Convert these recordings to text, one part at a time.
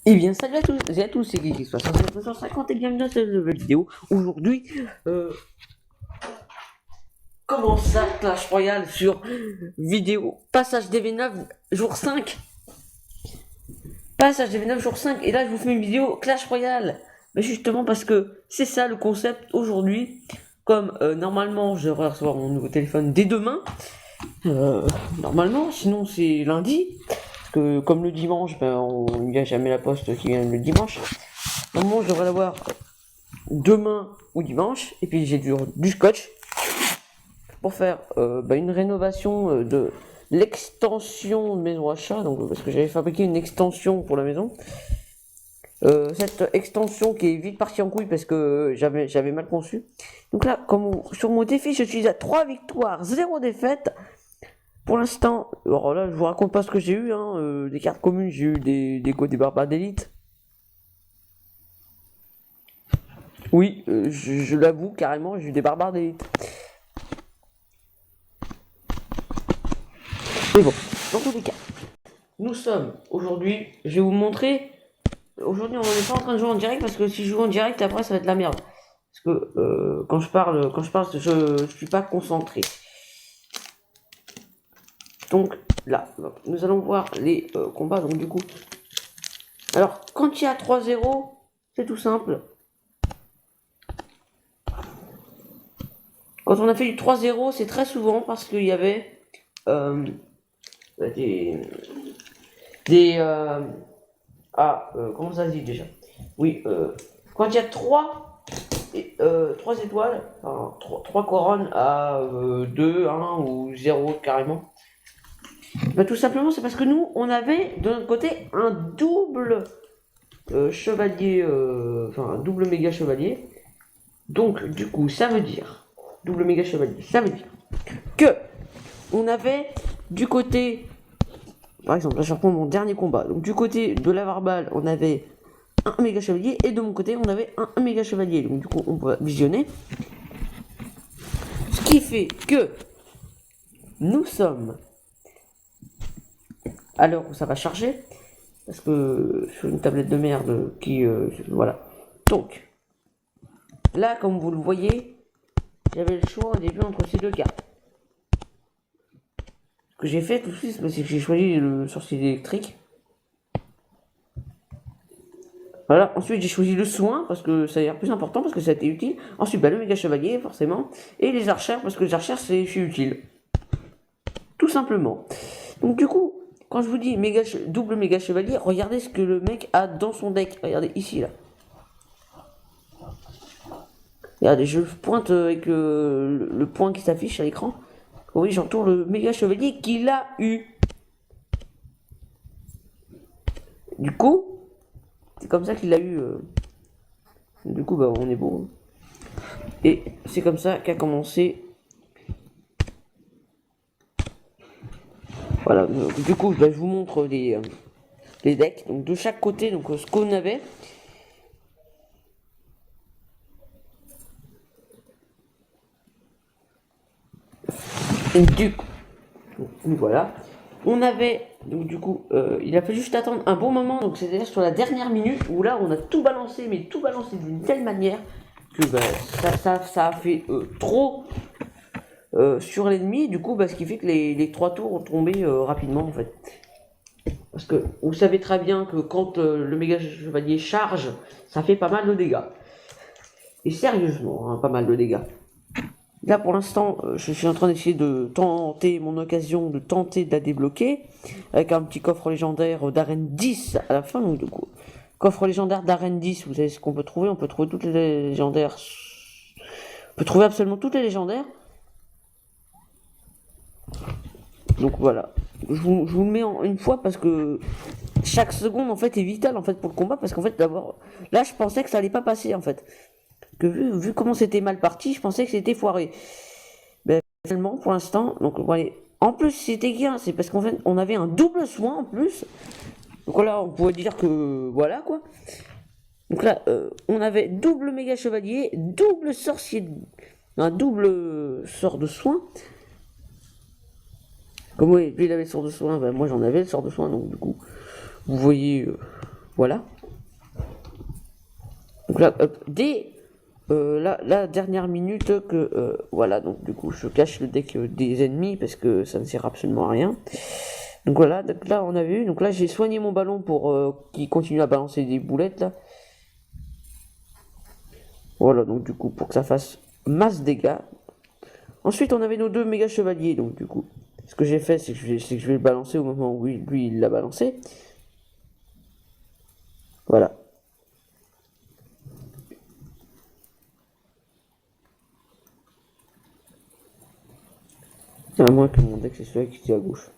Eh bien, salut à tous et à tous, c'est Geeky250 et bienvenue dans cette nouvelle vidéo. Aujourd'hui, comment ça, Clash Royale sur vidéo Passage DV9 jour 5. Passage DV9 jour 5, et là je vous fais une vidéo Clash Royale. Mais justement parce que c'est ça le concept aujourd'hui. Comme normalement je devrais recevoir mon nouveau téléphone dès demain, normalement, sinon c'est lundi. Parce que comme le dimanche, il n'y a jamais la poste qui vient le dimanche. Normalement je devrais l'avoir demain ou dimanche, et puis j'ai du scotch pour faire une rénovation de l'extension de maison achat, donc parce que j'avais fabriqué une extension pour la maison. Cette extension qui est vite partie en couille parce que j'avais mal conçu. Donc là, sur mon défi, je suis à 3 victoires, 0 défaite. Pour l'instant, alors là, je vous raconte pas ce que j'ai eu, hein, des cartes communes, j'ai eu des barbares d'élite. Oui, je l'avoue carrément, j'ai eu des barbares d'élite. Mais bon, dans tous les cas, nous sommes aujourd'hui, je vais vous montrer. Aujourd'hui, on n'est pas en train de jouer en direct parce que si je joue en direct, après ça va être la merde. Parce que quand je parle, je suis pas concentré. Donc là, nous allons voir les combats. Donc du coup, alors quand il y a 3-0, c'est tout simple. Quand on a fait du 3-0, c'est très souvent parce qu'il y avait comment ça se dit déjà? Oui, quand il y a 3 étoiles, enfin 3 couronnes à 2, 1 ou 0 carrément. Bah, tout simplement, c'est parce que nous, on avait de notre côté un double chevalier, un double méga chevalier. Donc, du coup, ça veut dire, double méga chevalier, ça veut dire que on avait du côté, par exemple, là je reprends mon dernier combat. Donc, du côté de la Varbale, on avait un méga chevalier, et de mon côté, on avait un méga chevalier. Donc, du coup, on peut visionner. Ce qui fait que nous sommes à l'heure où ça va charger, parce que sur une tablette de merde qui voilà. Donc là, comme vous le voyez, j'avais le choix au début entre ces deux cartes. Ce que j'ai fait tout de suite, c'est que j'ai choisi le sorcier électrique. Voilà, ensuite j'ai choisi le soin parce que ça a l'air plus important, parce que ça a été utile. Ensuite le méga chevalier forcément, et les archères parce que les archères c'est utile. Tout simplement. Donc du coup, quand je vous dis double méga chevalier, regardez ce que le mec a dans son deck. Regardez ici là. Regardez, je pointe avec le point qui s'affiche à l'écran. Oui, j'entoure le méga chevalier qu'il a eu. Du coup, c'est comme ça qu'il l'a eu. Du coup, on est beau. Et c'est comme ça qu'a commencé. Voilà, du coup, je vous montre les decks. Donc, de chaque côté, donc ce qu'on avait. Du coup, voilà. On avait, donc du coup, il a fallu juste attendre un bon moment, donc c'est-à-dire sur la dernière minute, où là on a tout balancé, mais tout balancé d'une telle manière que ça a fait trop sur l'ennemi, du coup, ce qui fait que les 3 tours ont tombé rapidement en fait. Parce que vous savez très bien que quand le méga chevalier charge, ça fait pas mal de dégâts. Et sérieusement, hein, pas mal de dégâts. Là pour l'instant, je suis en train d'essayer de tenter mon occasion de tenter de la débloquer avec un petit coffre légendaire d'arène 10 à la fin. Donc du coup, coffre légendaire d'arène 10, vous savez ce qu'on peut trouver? On peut trouver toutes les légendaires. On peut trouver absolument toutes les légendaires. Donc voilà. Je vous le mets en une fois parce que chaque seconde en fait est vitale en fait pour le combat, parce qu'en fait d'abord là je pensais que ça allait pas passer en fait. Que vu comment c'était mal parti, je pensais que c'était foiré. Ben, finalement, pour l'instant, donc voilà. En plus, c'était bien, c'est parce qu'en fait, on avait un double soin en plus. Donc là, on pourrait dire que voilà quoi. Donc là, on avait double méga chevalier, double sorcier, un double sort de soin. Comme oui, lui il avait le sort de soin, ben, moi j'en avais le sort de soin, donc du coup, vous voyez, voilà. Donc là, dès la dernière minute que voilà, donc du coup je cache le deck des ennemis parce que ça ne sert absolument à rien. Donc voilà, donc là on a vu, donc là j'ai soigné mon ballon pour qu'il continue à balancer des boulettes là. Voilà, donc du coup pour que ça fasse masse dégâts. Ensuite on avait nos deux méga chevaliers, donc du coup ce que j'ai fait c'est que je vais le balancer au moment où lui il l'a balancé. Voilà. À moins que mon deck c'est celui qui est à gauche.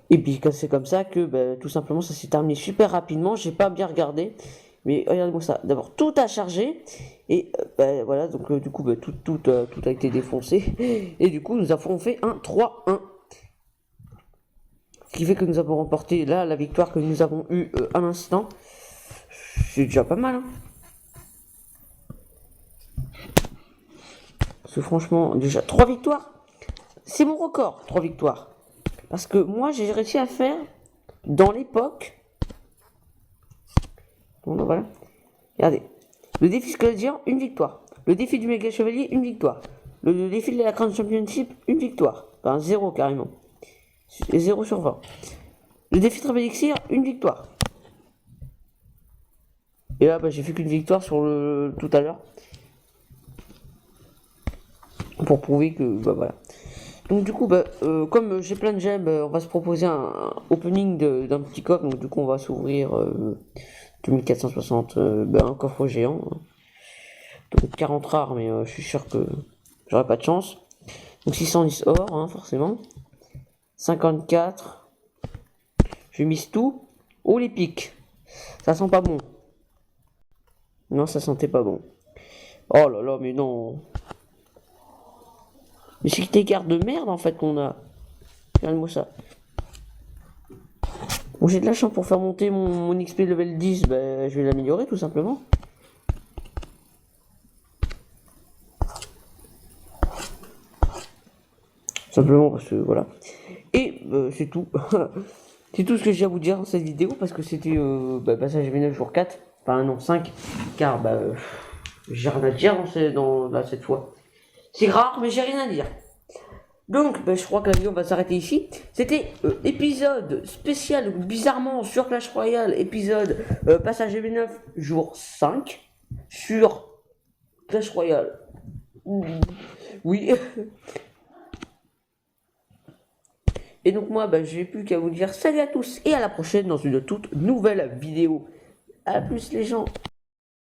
Et puis c'est comme ça que tout simplement ça s'est terminé super rapidement, j'ai pas bien regardé. Mais regardez-moi ça, d'abord tout a chargé et voilà, donc du coup tout a été défoncé. Et du coup nous avons fait un 3-1. Ce qui fait que nous avons remporté là la victoire que nous avons eue à l'instant. C'est déjà pas mal. Hein. Parce que franchement, déjà 3 victoires, c'est mon record, 3 victoires. Parce que moi j'ai réussi à faire dans l'époque. Bon ben voilà. Regardez. Le défi squelettier, une victoire. Le défi du méga chevalier, une victoire. Le défi de la Crown Championship, une victoire. Enfin 0 carrément. 0 sur 20. Le défi de Elixir, une victoire. Et là, j'ai fait qu'une victoire sur le tout à l'heure. Pour prouver que, voilà. Donc du coup, comme j'ai plein de gemmes, on va se proposer un opening d'un petit coffre. Donc du coup, on va s'ouvrir 2460, un coffre géant. Donc 40 rares, mais je suis sûr que j'aurai pas de chance. Donc 610 or, hein, forcément. 54. Je mise tout. Oh les pics. Ça sent pas bon. Non, ça sentait pas bon. Oh là là, mais non. Mais c'est que des cartes de merde en fait qu'on a. Regarde-moi ça. Bon, j'ai de la chance pour faire monter mon XP level 10, je vais l'améliorer tout simplement. Simplement parce que voilà. Et c'est tout. C'est tout ce que j'ai à vous dire dans cette vidéo parce que c'était passage V9 jour 4. Enfin non 5. Car j'ai rien à dire dans cette fois. C'est rare mais j'ai rien à dire. Donc, je crois que la vidéo va s'arrêter ici. C'était épisode spécial, bizarrement, sur Clash Royale, épisode passage V9, jour 5, sur Clash Royale. Oui. Et donc moi, j'ai plus qu'à vous dire salut à tous et à la prochaine dans une toute nouvelle vidéo. A plus les gens.